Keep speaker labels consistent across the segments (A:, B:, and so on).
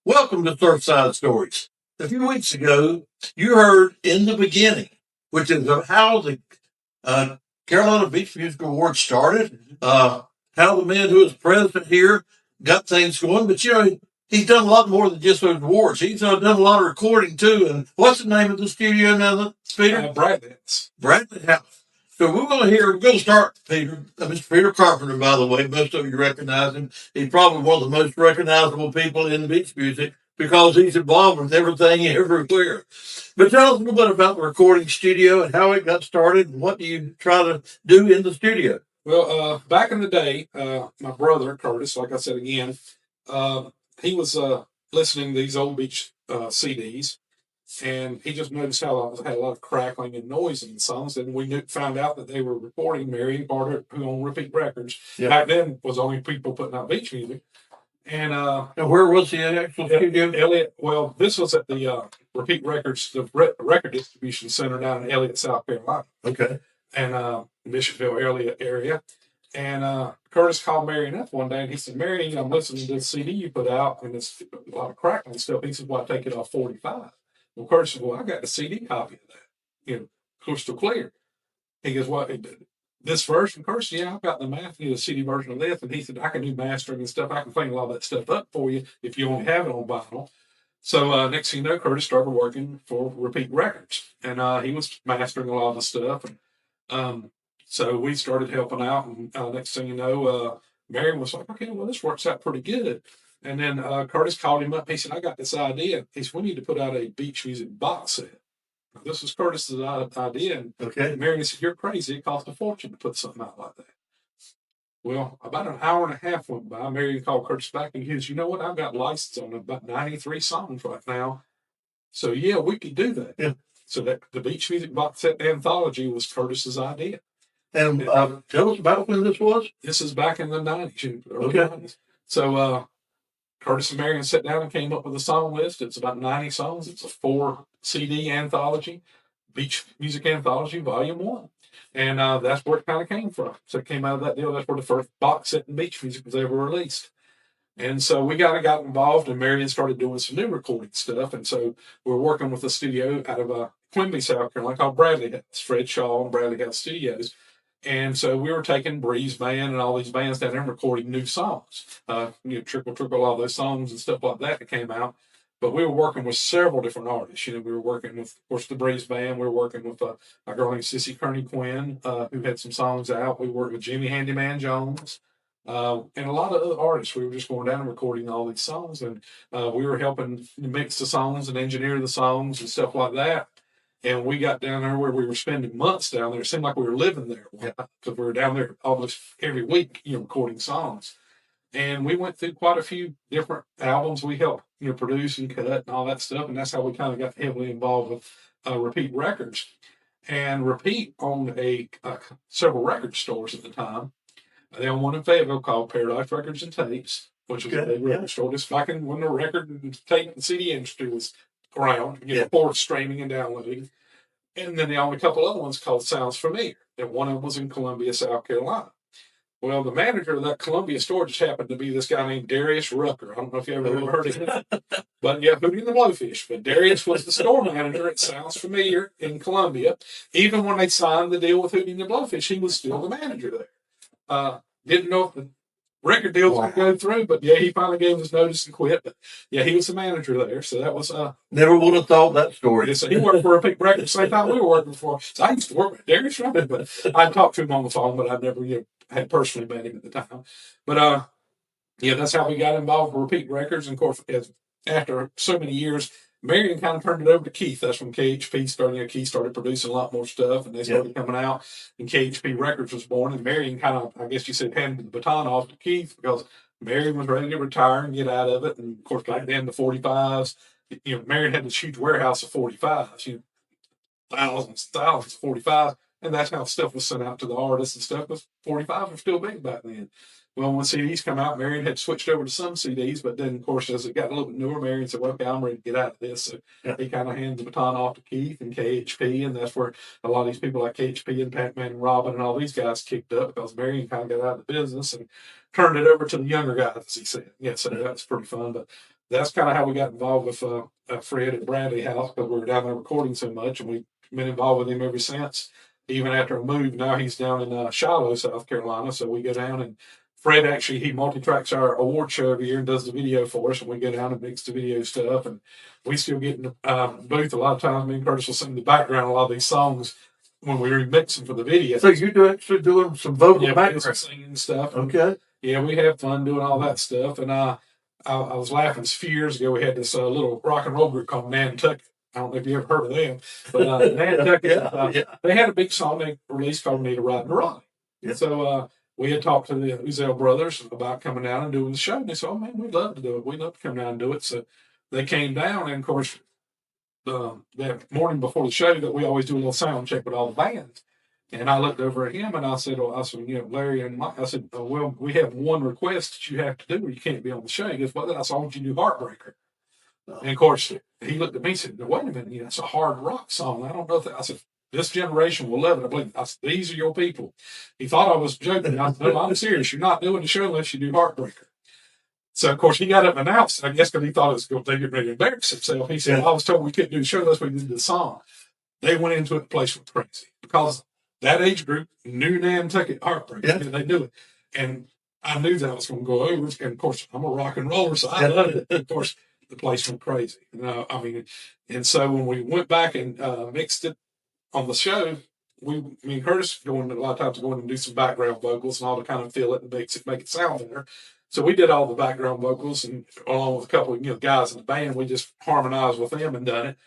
A: Welcome to Surfside Stories. A few weeks ago, you heard In the Beginning, which is how the uh, Carolina Beach Music Awards started, how the man who is president here got things going. But, he's done a lot more than just those awards. He's done a lot of recording, too. And what's the name of the studio now, Peter? Bradley House. So we're going to start, Peter, Mr. Peter Carpenter, by the way. Most of you recognize him. He's probably one of the most recognizable people in beach music because he's involved with everything everywhere. But tell us a little bit about the recording studio and how it got started and what do you try to do in the studio?
B: Well, back in the day, my brother, Curtis, like I said again, he was listening to these old beach CDs, and he just noticed how I had a lot of crackling and noise in the songs, and we found out that they were recording Marion Carter, who owned Repeat Records. Yeah. Back then was only people putting out beach music. And
A: where was the actual studio?
B: Elliott. Well, this was at the Repeat Records, the record distribution center down in Elliott, South Carolina.
A: Okay.
B: And Bishopville area. And Curtis called Marion up one day and he said, Marion, I'm listening to this CD you put out and it's a lot of crackling stuff. He said, well, I take it off 45. Well, Curtis said, well, I got the CD copy of that, crystal clear. He goes, well, this version, Curtis, yeah, I've got the the CD version of this. And he said, I can do mastering and stuff. I can clean a lot of that stuff up for you if you only have it on vinyl. So next thing you know, Curtis started working for Repeat Records. And he was mastering a lot of the stuff. And so we started helping out, and next thing you know, Marion was like, okay, well, this works out pretty good. And then Curtis called him up. He said, I got this idea. He said, we need to put out a beach music box set. This was Curtis's idea. And Marion said, you're crazy. It costs a fortune to put something out like that. Well, about an hour and a half went by. Marion called Curtis back and he says, you know what? I've got license on about 93 songs right now. So, yeah, we could do that.
A: Yeah.
B: So that the beach music box set anthology was Curtis's idea.
A: And tell us about when this was.
B: This is back in the 90s, early 90s. So Curtis and Marion sat down and came up with a song list. It's about 90 songs. It's a 4 CD anthology, Beach Music Anthology, Volume 1. And that's where it kind of came from. So it came out of that deal. That's where the first box set in beach music was ever released. And so we got involved, and Marion started doing some new recording stuff. And so we're working with a studio out of Quimby, South Carolina, called Bradley House, Fred Shaw and Bradley House Studios. And so we were taking Breeze Band and all these bands down there and recording new songs, Trickle, all those songs and stuff like that came out. But we were working with several different artists. We were working with, of course, the Breeze Band. We were working with a girl named Sissy Kearney Quinn, who had some songs out. We worked with Jimmy Handyman Jones. And a lot of other artists. We were just going down and recording all these songs, and we were helping mix the songs and engineer the songs and stuff like that. And we got down there where we were spending months down there. It seemed like we were living there because we were down there almost every week, recording songs. And we went through quite a few different albums. We helped, produce and cut and all that stuff. And that's how we kind of got heavily involved with Repeat Records. And Repeat owned several record stores at the time. They owned one in Fayetteville called Paradise Records and Tapes, which was a big record store. Just back when the record and tape and CD industry was around, before streaming and downloading. And then they owned a couple other ones called Sounds Familiar. And one of them was in Columbia, South Carolina. Well, the manager of that Columbia store just happened to be this guy named Darius Rucker. I don't know if you ever heard of him. But yeah, Hootie and the Blowfish. But Darius was the store manager at Sounds Familiar in Columbia. Even when they signed the deal with Hootie and the Blowfish, he was still the manager there. Didn't know if the record deal was going to go through, but yeah, he finally gave us notice and quit. But yeah, he was the manager there. So that was
A: never would have thought that story.
B: So he worked for a Repeat Records the same time we were working for. So I used to work with Darius Rucker, but I talked to him on the phone, but I never had personally met him at the time. But that's how we got involved with Repeat Records. And of course, after so many years, Marion kind of turned it over to Keith. That's when KHP started. Keith started producing a lot more stuff, and they started coming out. And KHP Records was born. And Marion kind of, I guess you said, handed the baton off to Keith because Marion was ready to retire and get out of it. And of course, back then the 45s, Marion had this huge warehouse of 45s, thousands of 45s, and that's how stuff was sent out to the artists and stuff. Because 45s were still big back then. Well, when CDs come out, Marion had switched over to some CDs, but then, of course, as it got a little bit newer, Marion said, well, okay, I'm ready to get out of this. So he kind of handed the baton off to Keith and KHP, and that's where a lot of these people like KHP and Pac-Man and Robin and all these guys kicked up because Marion kind of got out of the business and turned it over to the younger guys, as he said. Yeah, so that's pretty fun. But that's kind of how we got involved with Fred at Bradley House, because we were down there recording so much, and we've been involved with him ever since. Even after I moved, now he's down in Shiloh, South Carolina. So we go down, and Fred actually he multi-tracks our award show every year and does the video for us, and we go down and mix the video stuff. And we still get in the booth a lot of times. Me and Curtis will sing the background a lot of these songs when we remix them for the video.
A: So you're actually doing some vocal
B: background singing stuff.
A: Okay.
B: Yeah, we have fun doing all that stuff. And I was laughing a few years ago. We had this little rock and roll group called Nantucket. I don't know if you ever heard of them, but Nantucket, they had a big song they released called Need a Ride and Ride. Yeah. So we had talked to the Uzel brothers about coming down and doing the show. And they said, oh, man, we'd love to do it. We'd love to come down and do it. So they came down. And, of course, that morning before the show, that we always do a little sound check with all the bands. And I looked over at him and I said, Larry and Mike, I said, well, we have one request that you have to do or you can't be on the show. He goes, well, I saw you do Heartbreaker. And of course, he looked at me and said, wait a minute, that's a hard rock song. I don't know if that. I said, this generation will love it. I believe. I said, these are your people. He thought I was joking. I said, no, I'm serious. You're not doing the show unless you do Heartbreaker. So, of course, he got up and announced, I guess, because he thought it was going to get ready to embarrass himself. He said, I was told we couldn't do the show unless we did the song. They went into it, the place was crazy because that age group knew Nantucket Heartbreaker. Yeah. And they knew it. And I knew that was going to go over. And, of course, I'm a rock and roller, so I loved it. Of course, the place went crazy. And so when we went back and mixed it on the show, me and Curtis going a lot of times going and do some background vocals and all to kind of fill it and make it sound better. So we did all the background vocals, and along with a couple of guys in the band, we just harmonized with them and done it.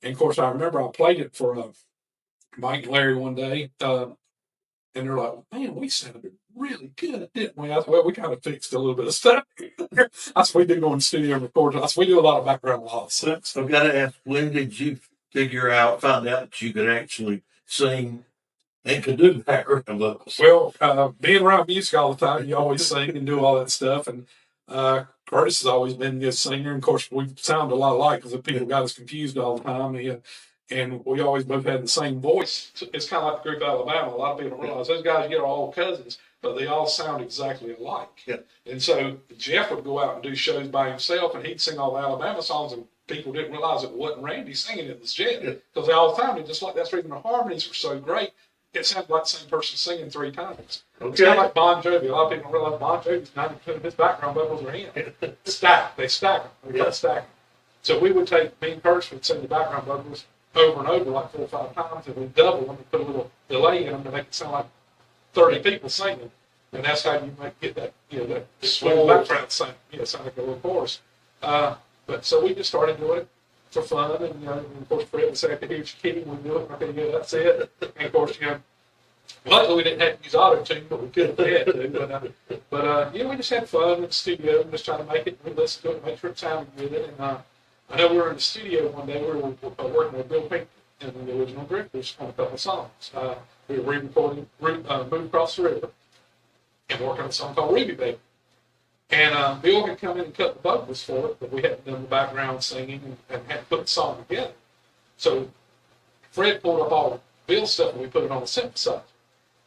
B: And of course, I remember I played it for Mike and Larry one day, and they're like, "Man, we sounded really good, didn't we?" I said, "Well, we kind of fixed a little bit of stuff." I said, "We do go in the studio and record." I said, "We do a lot of background loss."
A: So I've got to ask, when did you find out that you could actually sing and could do background vocals?
B: Well, being around music all the time, you always sing and do all that stuff. And Curtis has always been a good singer. And of course, we sound a lot alike because people got us confused all the time. And we always both had the same voice. It's kind of like the group Alabama. A lot of people don't realize those guys are all cousins, but they all sound exactly alike. Yeah. And so Jeff would go out and do shows by himself, and he'd sing all the Alabama songs, and people didn't realize it wasn't Randy singing, it was Jeff. Because they all sounded just like that's the reason the harmonies were so great. It sounded like the same person singing three times. Okay. It's kind of like Bon Jovi. A lot of people don't realize Bon Jovi's 90% of his background vocals are him. They stack them. We got stack them. So we would take, me and Curtis would sing the background vocals over and over like 4 or 5 times, and we double them and put a little delay in them to make it sound like 30 people singing. And that's how you get that, that smooth background sound like a little chorus. But so we just started doing it for fun, and of course Fred would say, "Here's your kitty, we do it." Okay, yeah, that's it. And of course, luckily we didn't have to use auto-tune, but we could have had to. But we just had fun in the studio and just trying to make it. We listened to it, make sure it sounded good. And I know we were in the studio one day. We were working with Bill Pink and the original Drifters on a couple of songs. We were re-recording "Move Across the River" and working on a song called "Ruby Baby." And Bill had come in and cut the vocals for it, but we hadn't done the background singing and had to put the song together. So Fred pulled up all Bill's stuff and we put it on the synthesizer.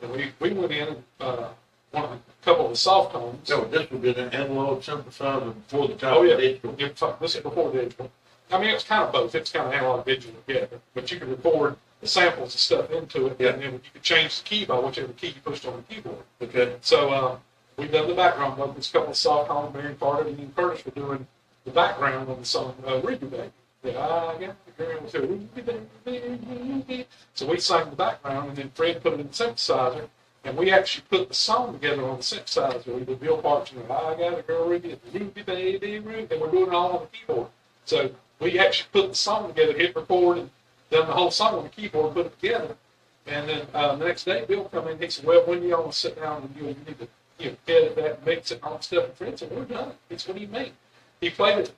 B: And we went in and a couple of the soft tones.
A: So this would be an analog synthesizer before the time
B: of
A: digital.
B: This is before digital. I mean, it's kind of both. It's kind of analog digital together. But you can record the samples and stuff into it, and then you can change the key by whichever key you pushed on the keyboard.
A: Okay.
B: So we've done the background vocals, a couple of soft tones, Mary Carter, and me and Curtis were doing the background on the song Ruby Baby. I got the girl with Ruby Baby. So we sang the background, and then Fred put it in the synthesizer, and we actually put the song together on the synthesizer. We did Bill Parks and I got a girl Ruby Baby, Ruby, and we're doing it all on the keyboard. So we actually put the song together, hit record, and done the whole song on the keyboard, put it together. And then the next day, Bill come in, he said, "Well, when do y'all want to sit down and you need to edit that, mix it, and all that stuff?" And Fred said, "We're done. He said, "What do you mean?" He played it,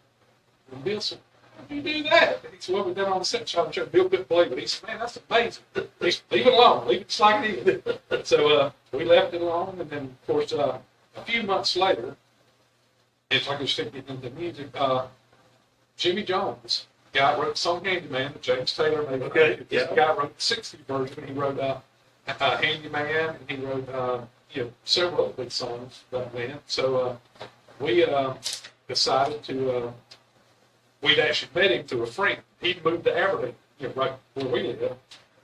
B: and Bill said, "How do you do that?" And he said, "Well, we've done on the synthesizer." Bill couldn't believe it. He said, "Man, that's amazing." He said, "Leave it alone. Leave it just like it is." So we left it alone, and then, of course, a few months later, it's like we're sticking into music. Jimmy Jones, the guy who wrote the song Handyman, that James Taylor made. Okay. The guy wrote the 60s version. He wrote Handyman, and he wrote several other big songs back then. So we decided to we'd actually met him through a friend. He'd moved to Aberdeen, right where we live.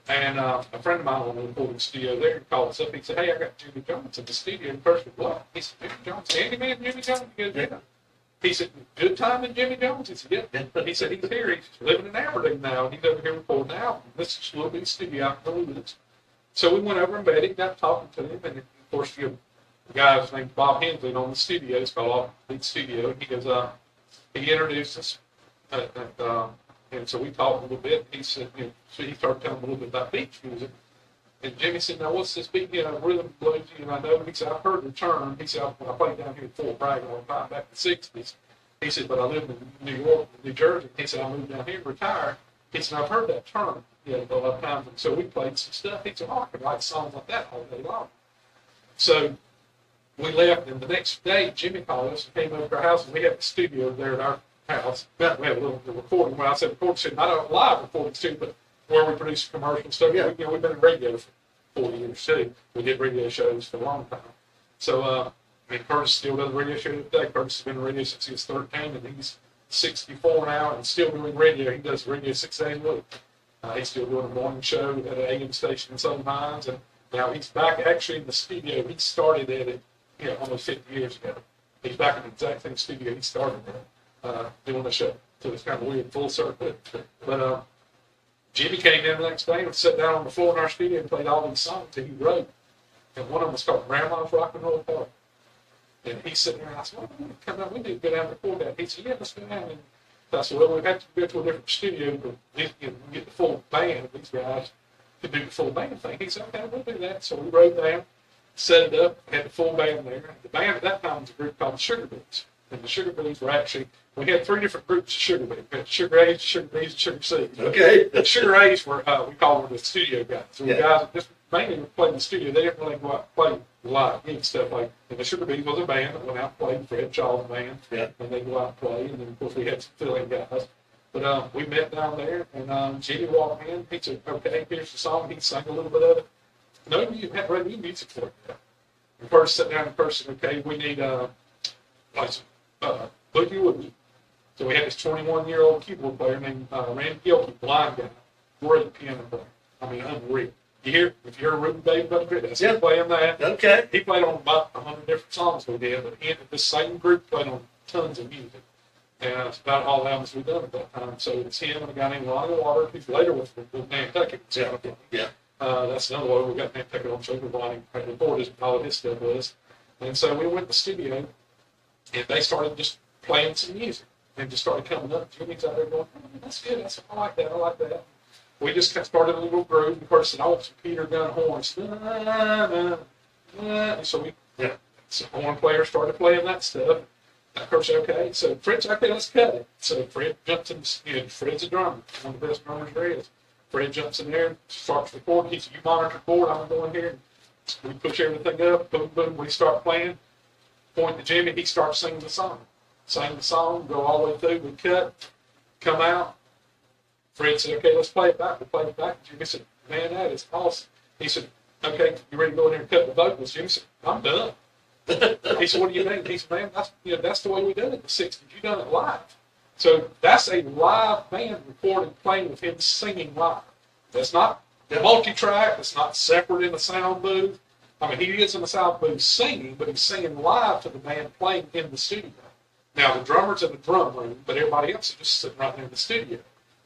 B: And a friend of mine on the recording studio there called us up. He said, "Hey, I got Jimmy Jones in the studio." And first, what? He said, "Jimmy Jones, Handyman Jimmy Jones?" He goes, "Yeah." He said, "Good time in Jimmy Jones?" He said, "Yeah." He said, "He's here. He's living in Aberdeen now. And he's over here recording an album. This is a little bit studio out in the woods." So we went over and met him, got talking to him. And, of course, the guy's named Bob Hensley on the studio. It's called Off Beat Studio. And he goes, he introduced us. And so we talked a little bit. He said, so he started telling me a little bit about beach music. And Jimmy said, "Now, what's this beat, rhythm blues?" And I know, he said, "I've heard the term." He said, "When I played down here in Fort Bragg all the time back in the 60s. He said, but I lived in New York, New Jersey." He said, "I moved down here and retired." He said, "I've heard that term, a lot of times." And so we played some stuff. He said, "Oh, I could write songs like that all day long." So we left, and the next day, Jimmy called us and came over to our house, and we had a studio there at our house. We had a little recording. When I said recording studio, not a live recording studio, but where we produce commercial stuff. Yeah. We've been in radio for 40 years too. We did radio shows for a long time. So, Curtis still does radio shows today. Curtis has been in radio since he was 13, and he's 64 now and still doing radio. He does radio 6 days a week. He's still doing a morning show at an AM station in Southern Pines, and now he's back actually in the studio. He started at it, almost 50 years ago. He's back in the exact same studio he started at, doing the show. So it's kind of weird, full circle. But Jimmy came in the next day and sat down on the floor in our studio and played all these songs that he wrote. And one of them was called Grandma's Rock and Roll Party. And he's sitting there, and I said, "Well, we need to go down and record that." He said, "Yeah, let's go down." And I said, "Well, we've had to go to a different studio to get the full band of these guys to do the full band thing." He said, "Okay, we'll do that." So we wrote down, set it up, had the full band there. The band at that time was a group called the Sugar Bees. And the Sugar Bees were actually, we had 3 different groups of Sugar Bees. We had Sugar A's, Sugar B's, and Sugar C's.
A: Okay.
B: The Sugar A's were, we called them the studio guys. So the guys that just mainly played in the studio. They didn't really go out and play live and stuff like that. And the Sugar Bees was a band that went out and played, Fred Shaw's band. Yeah. And they go out and play. And then, of course, we had some fill-in guys. But we met down there, and Jimmy walked in. He said, "Okay, here's the song." He sang a little bit of it. No, you hadn't read any music for it yet. We first sat down and first said, "Okay, we need like some boogie woogie." So we had this 21-year-old keyboard player named Randy Gilkey, blind guy, great piano player. I mean, unreal. If you hear Ruben David up there, that's him playing that. Okay. He played on about 100 different songs we did, but he and the same group played on tons of music. And that's about all the albums we've done at that time. So it's him and a guy named Lonnie Water, who's later with Nantucket. Yeah. That's another one. We got Nantucket on show with Lonnie recorded all of his stuff with us. And so we went to the studio, and they started just playing some music. And just started coming up. Jimmy's out there going, "That's good. I like that. I like that." We just started a little groove. Of course, I want some Peter Gunn horns. And so some horn players started playing that stuff. Of course, okay. So Fred's okay, let's cut it. So Fred jumps in. Fred's a drummer, one of the best drummers there is. Fred jumps in there, starts recording. He said, "You monitor the board. I'm going here." We push everything up. Boom, boom. We start playing. Point to Jimmy. He starts singing the song. Sang the song, go all the way through, we cut, come out. Fred said, "Okay, let's play it back." We played it back. Jimmy said, "Man, that is awesome." He said, "Okay, you ready to go in here and cut the vocals?" Jimmy said, "I'm done." He said, "What do you mean?" He said, "Man, that's the way we did it in the 60s. You done it live." So that's a live band recording playing with him singing live. That's not multi-track. It's not separate in the sound booth. I mean, he is in the sound booth singing, but he's singing live to the band playing in the studio. Now, the drummer's in the drum room, but everybody else is just sitting right there in the studio.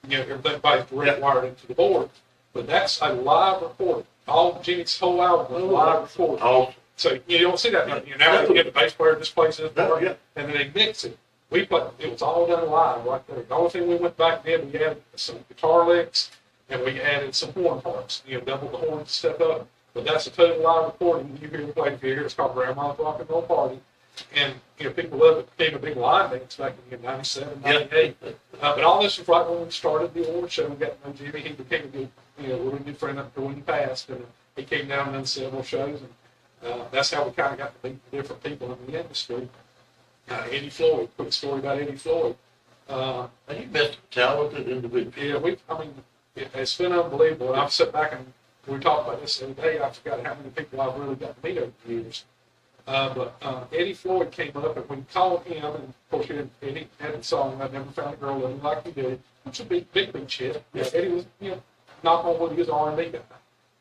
B: Everybody's direct wired into the board. But that's a live recording. All Jimmy's whole album was live recording. Oh. So you don't see that. Now they get the bass player just plays his part, and then they mix it. It was all done live right there. The only thing we went back and did, we added some guitar licks, and we added some horn parts. Doubled the horns and stuff up. But that's a total live recording. You hear the play here. It's called Grandma's Rock and Roll Party. And, people love it. It became a big line dance back in 97, 98. But all this was right when we started the award show. We got to know Jimmy. He became a good, really good friend up to when he passed. And he came down and done several shows. And that's how we kind of got to meet the different people in the industry. Eddie Floyd, quick story about Eddie Floyd.
A: He best talented individual.
B: Yeah, it's been unbelievable. And I've sat back and we talked about this the other day. I forgot how many people I've really got to meet over the years. But Eddie Floyd came up, and we called him, and of course Eddie had the song "I Never Found a Girl Loving Like You Do," which was a big hit. Yeah, Eddie was, knock on wood, he was an R&B guy.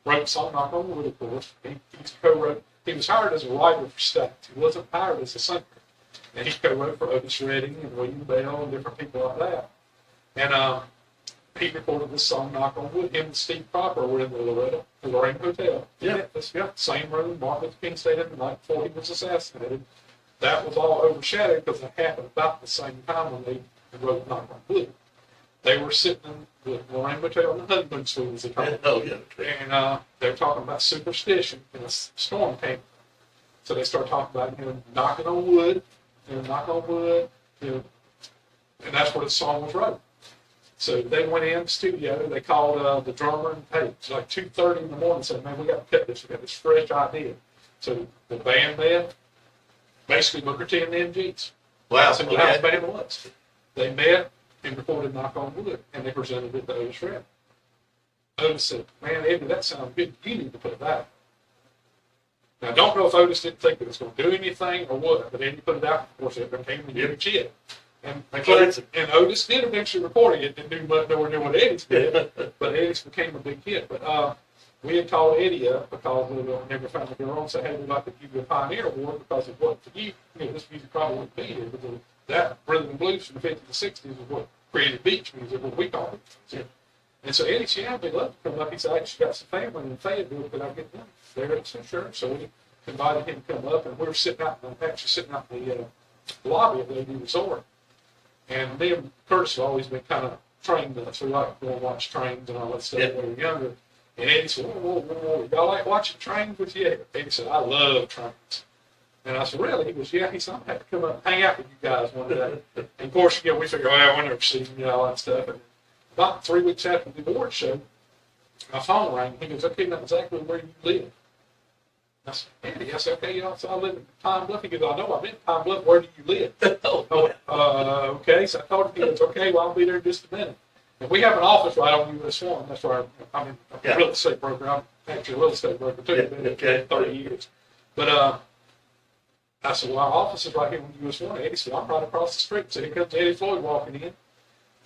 B: Wrote the song "Knock on Wood," of course. He co-wrote. He was hired as a writer for Stax. He wasn't hired as a singer, and he co-wrote for Otis Redding and William Bell and different people like that. And he recorded this song "Knock on Wood." Him and Steve Cropper were in the Lorraine Hotel.
A: Yeah.
B: Same room. Martin Luther King stayed in the night before he was assassinated. That was all overshadowed because it happened about the same time when they wrote "Knock on Wood." They were sitting in the Lorraine Hotel in the honeymoon suite, as they call it.
A: Oh, yeah.
B: And they were talking about superstition, and a storm came. So they started talking about knocking on wood, knock on wood, and that's where the song was wrote. So they went in the studio. They called the drummer, and hey, it's like 2:30 in the morning. And said, "Man, we got to cut this. We got this fresh idea." So the band met, basically Booker T and the MGs.
A: Wow.
B: So how the band was. They met and recorded "Knock on Wood," and they presented it to Otis Redding. Otis said, "Man, Eddie, that sounds good. You need to put that out." Now, I don't know if Otis didn't think it was going to do anything or what, but Eddie put it out. Of course, it became a huge hit. And Otis did eventually record it. Didn't do much nowhere near what Eddie's did, but Eddie's became a big hit. But we had called Eddie up because we Never Found a Girl and said, "Hey, we'd like to give you a Pioneer Award because of what for you. This music probably wouldn't be here because that rhythm and blues from the 50s and 60s is what created beach music, what we call it." Yeah. And so Eddie said, "Yeah, I'd love to come up." He said, "I actually got some family in Fayetteville that I get them there." I said, "Sure." So we invited him to come up, and we were sitting out in the lobby of the AD Resort. And me and Curtis have always been kind of trained nuts. We like to go and watch trains and all that stuff when we were younger. And Eddie said, whoa, y'all like watching trains with you? Eddie said, "I love trains." And I said, "Really?" He goes, "Yeah." He said, "I'm going to have to come up and hang out with you guys one day." And of course, we figure, "Oh, we'll never see him," all that stuff. And about 3 weeks after the award show, my phone rang. He goes, "Okay, that's exactly where you live." I said, "Eddie," I said, "Okay, so I live in Pine Bluff." He goes, "I know, I've been in Pine Bluff. Where do you live?" Okay. So I told him, he goes, "Okay, well, I'll be there in just a minute." And we have an office right on US 1. That's where I'm a real estate broker. I'm actually a real estate broker, too. I've been here 30 years. But I said, "Well, our office is right here on US 1. Eddie said, "I'm right across the street." So here comes Eddie Floyd walking in.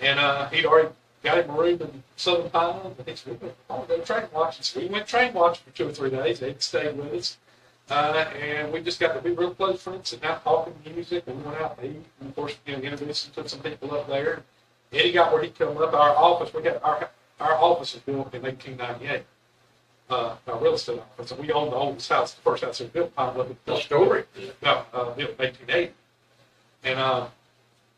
B: And he'd already got him a room in Southern Pines. And he said, "I want to go train watching." So we went train watching for 2 or 3 days. Eddie stayed with us. And we just got to be real close friends, sitting out talking music. And we went out to eat. And of course, introduced him to some people up there. Eddie got where he'd come up. Our office, our office was built in 1898. Our real estate office. And we owned the oldest house, the first house that was built, Pine Bluff.
A: The story.
B: No, built in 1880. And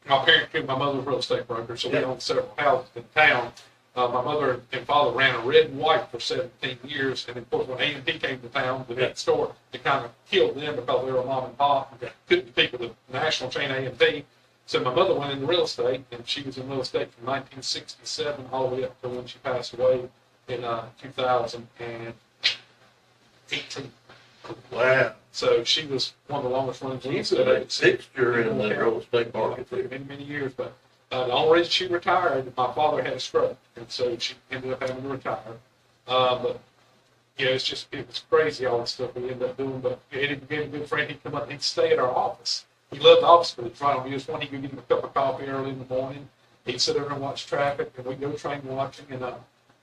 B: my parents and my mother was a real estate broker, so we owned several houses in town. My mother and father ran a red and white for 17 years, and of course when A&P came to town, the big store, it kind of killed them because they were mom and pop. Couldn't compete with the national chain A&P. So my mother went into real estate, and she was in real estate from 1967 all the way up to when she passed away in 2018.
A: Wow.
B: So she was one of the longest running real
A: She's
B: estate
A: a
B: agents.
A: fixture in the real estate market.
B: For many years, but the only reason she retired, my father had a stroke, and so she ended up having to retire. But it's it was crazy all the stuff we ended up doing. But Eddie became a good friend. He'd come up and he'd stay at our office. He loved the office, but it's right on US 1. He could get him a cup of coffee early in the morning. He'd sit there and watch traffic, and we'd go train watching. And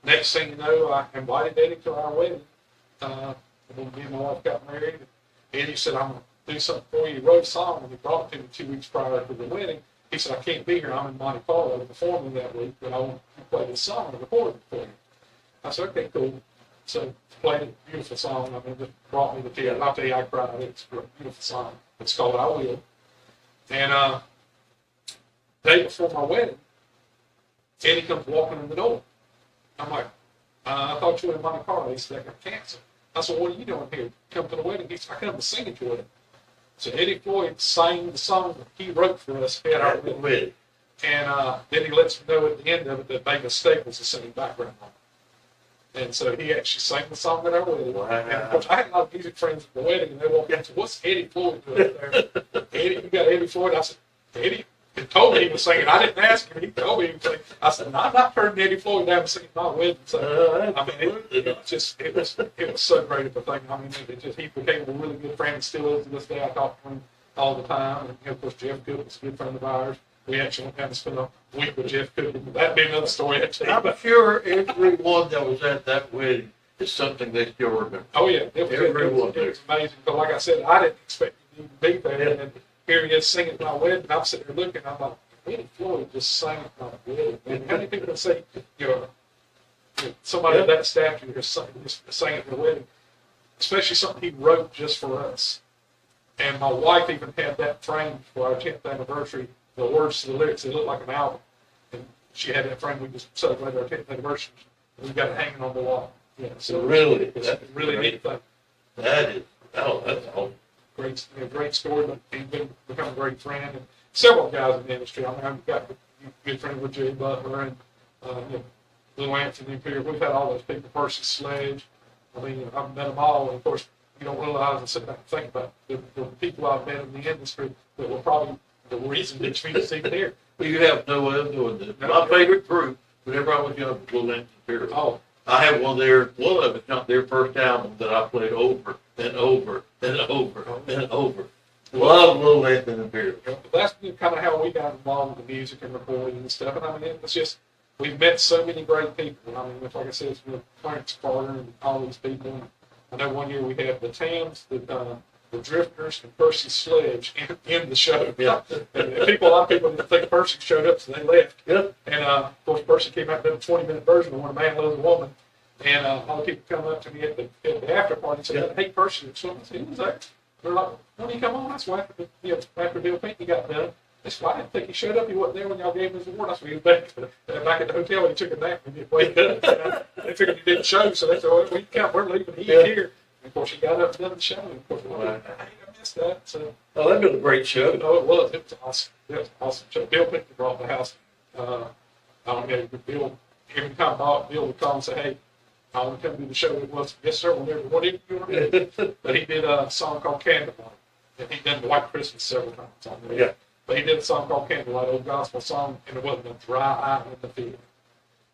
B: next thing you know, I invited Eddie to our wedding. And then me and my wife got married. Eddie said, "I'm going to do something for you." He wrote a song, and he brought it to me 2 weeks prior to the wedding. He said, "I can't be here. I'm in Monte Carlo performing that week, but I want to play this song and record it for you." I said, "Okay, cool." So played a beautiful song. I mean, it just brought me to tears. I'll tell you, I cried. It's a beautiful song. It's called "I Will." And day before my wedding, Eddie comes walking in the door. I'm like, "I thought you were in Monte Carlo." He said, "I got cancer." I said, "What are you doing here? Come to the wedding?" He said, "I come to sing at your wedding." So Eddie Floyd sang the song that he wrote for us at our wedding. And then he lets me know at the end of it that Mavis Staples is singing background on it. And so he actually sang the song at our wedding.
A: Wow.
B: And of course, I had a lot of music friends at the wedding, and they walked in and said, "What's Eddie Floyd doing there?" "Eddie, you got Eddie Floyd?" I said, "Eddie, He told me he was singing. I didn't ask him. He told me he was singing. I said, no, I'm not turning Eddie Floyd down and singing my wedding. So, I mean, it was so great of a thing. I mean, he became a really good friend and still is to this day. I talk to him all the time. And, of course, Jeff Cook was a good friend of ours. We actually went down and spent a week with Jeff Cook. That'd be another story, actually.
A: I'm sure everyone that was at that wedding is something they still remember.
B: Oh, yeah. It was amazing. But like I said, I didn't expect him to be there. Yeah. And here he is singing at my wedding. I'm sitting there looking. I'm like, Eddie Floyd just sang at my wedding. And how many people can say, somebody of that stature just sang at their wedding, especially something he wrote just for us. And my wife even had that framed for our 10th anniversary. The words to the lyrics, they look like an album. And she had that framed. We just celebrated our 10th anniversary. And we got it hanging on the wall. Yeah, so
A: really,
B: it's a really neat thing.
A: That is, that's awesome.
B: Great story, but he's become a great friend. And several guys in the industry. I mean, I've got a good friend with Jay Butler and Little Anthony Pierre. We've had all those people, Percy Sledge. I mean, I've met them all. And of course, you don't realize and sit back and think about the people I've met in the industry that were probably the reason that you see here.
A: Well, you have no way of doing this. My favorite group, whenever I was young, was Little Anthony Pierre.
B: Oh.
A: I have one of it's not their first album that I played over and over and over and over. Love Little Anthony Pierre.
B: That's kind of how we got involved with the music and recording and stuff. And I mean, it's just, we've met so many great people. I mean, like I said, it's with Clarence Carter and all these people. And I know one year we had the Tams, the Drifters, and Percy Sledge in the show.
A: Yeah.
B: And a lot of people didn't think Percy showed up, so they left.
A: Yep.
B: And of course, Percy came out and did a 20-minute version of When a Man Loves a Woman. And all the people come up to me at the after party and said, "Hey, Percy," so I said, "Who was that?" They're like, "When did he come on?" I said, "After Bill Pinckney got done." They said, "I didn't think he showed up. He wasn't there when y'all gave him his award." I said, "He was back at the hotel and he took a nap and he played up." They figured he didn't show, so they said, "Well, we can't. We're leaving. He's here." And of course, he got up and done the show. And of course, I missed that. So,
A: that'd been a great show.
B: Oh, it was. It was awesome. It was an awesome show. Bill Pinckney brought the house. I don't know. Bill, every time Bill would call and say, "Hey, I want to come do the show." It was, "Yes, sir, whenever, whatever you want to do." But he did a song called Candlelight. And he done the White Christmas several times on there.
A: Yeah.
B: But he did a song called Candlelight, old gospel song, and it wasn't a dry eye in the field.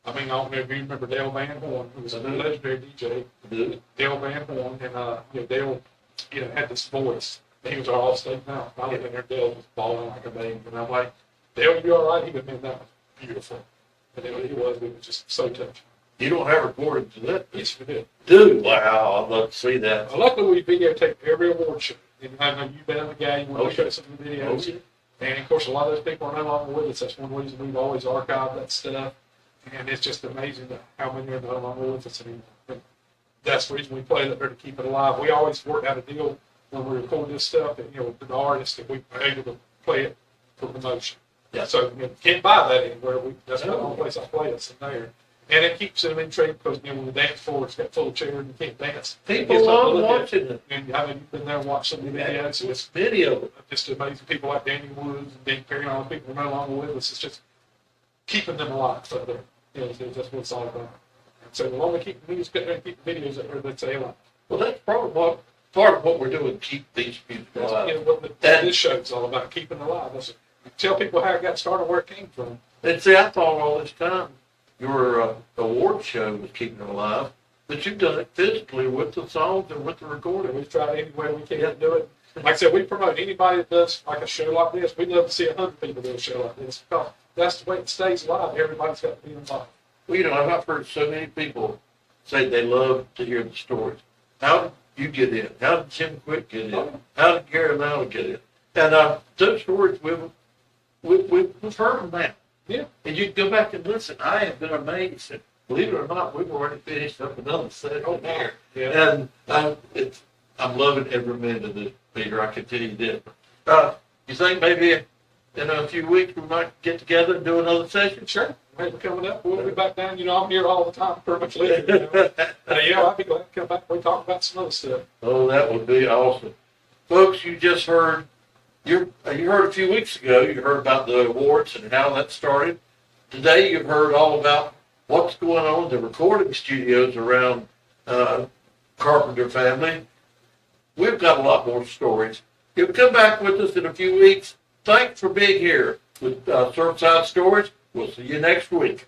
B: I mean, I don't know if you remember Dale Van Horn, who was a legendary DJ. Dale Van Horn, and Dale, had this voice. He was our all-state now. I was in there, Dale was bawling like a baby. And I'm like, "Dale, you all right?" He would have been, that was beautiful. And it was just so touching.
A: You don't have recordings of that?
B: Yes, we did.
A: Dude, wow, I'd love to see that.
B: Well, luckily, we videotaped every award show. And I know you've been in the game when we showed some of the videos. And, of course, a lot of those people are no longer with us. That's one reason we've always archived that stuff. And it's just amazing how many are no longer with us anymore. But that's the reason we play it up there, to keep it alive. We always work out a deal when we record this stuff, that, with the artists, that we are able to play it for promotion.
A: Yeah.
B: So you can't buy that anywhere. That's the only place I play it's in there. And it keeps them intrigued because when the dance floor is got full of chairs and you can't dance.
A: People love watching it.
B: And I mean, you've been there and watched some of the videos. It's
A: video.
B: Just amazing people like Daniel Woods and Dean Perry and all the people who are no longer with us. It's just keeping them alive up there. That's what it's all about. And so the longer we keep the music up there and keep the videos up there, they stay alive.
A: Well, that's probably part of what we're doing to keep these people alive.
B: What this show is all about, keeping alive. Tell people how it got started, where it came from.
A: And see, I thought all this time your award show was keeping them alive, but you've done it physically with the songs and with the recording.
B: We've tried any way we can to do it. Like I said, we promote anybody that does like a show like this. We'd love to see 100 people do a show like this, because that's the way it stays alive. Everybody's got to be involved.
A: Well, I've heard so many people say they love to hear the stories. How did you get in? How did Jim Quick get in? How did Gary Lowell get in? And those stories, we've heard them now.
B: Yeah.
A: And you go back and listen. I have been amazed. And believe it or not, we've already finished up another set there.
B: Yeah.
A: And I'm loving every minute of this, Peter. I can tell you this. You think maybe in a few weeks we might get together and do another session?
B: Sure. Maybe coming up, we'll be back down. I'm here all the time, pretty much living. I'd be glad to come back and we talk about some other stuff.
A: Oh, that would be awesome. Folks, you just heard, you heard a few weeks ago, you heard about the awards and how that started. Today you've heard all about what's going on in the recording studios around Carpenter family. We've got a lot more stories. You'll come back with us in a few weeks. Thanks for being here with Surfside Stories. We'll see you next week.